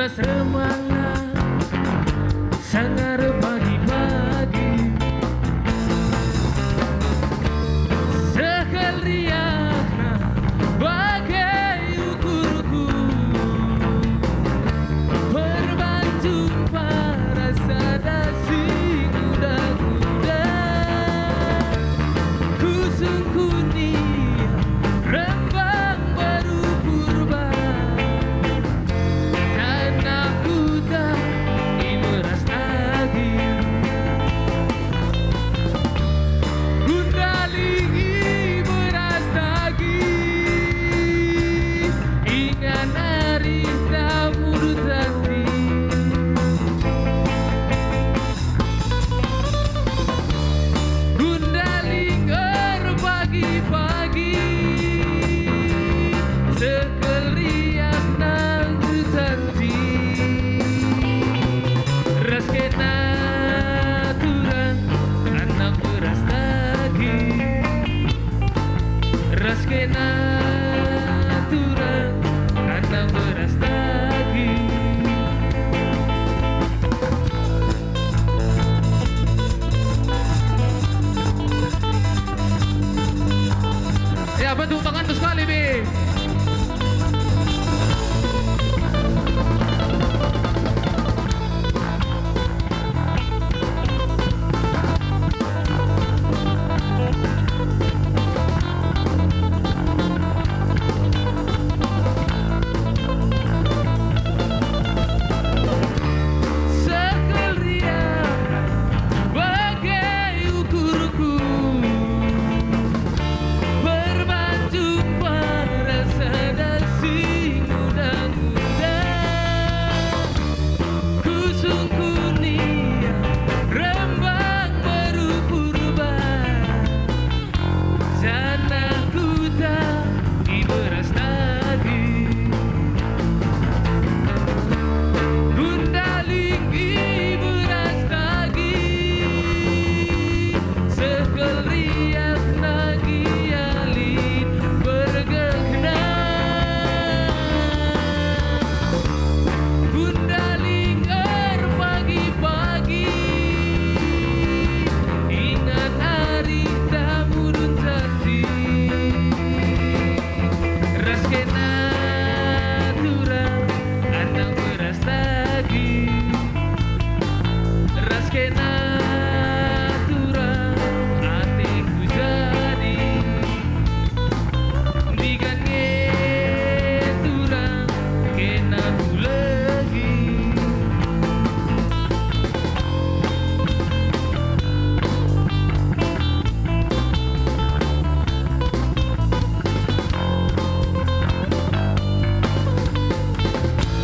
nguras remang sangar pagi-pagi sekal riakna bagai ukurku berbanjumpa rasa dasi kuda-kuda kusungkuni rembang baru purba dan aku tak imeras lagi Gundali beras lagi ingat hari tamu tadi Gundali pagi-pagi sekeliat nang tadi raskena turang anak beras lagi raskena turang anak beras lagi ya bentuk tangan tuh sekali Bi. Sekal riak bagai ukurku berbanjumpa rasa dasi muda-muda kusungkuni rembang baru purba jana ku tak imeras lagi Gundaling imeras lagi sekeliat lagi alin bergegna Gundaling pagi-pagi ingat hari tamu tadi raskena turang anak beras lagi raskena turang hatiku jadi diganye turang kena ku lagi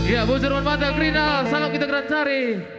ya bocor mata Krina salam kita Gerancari.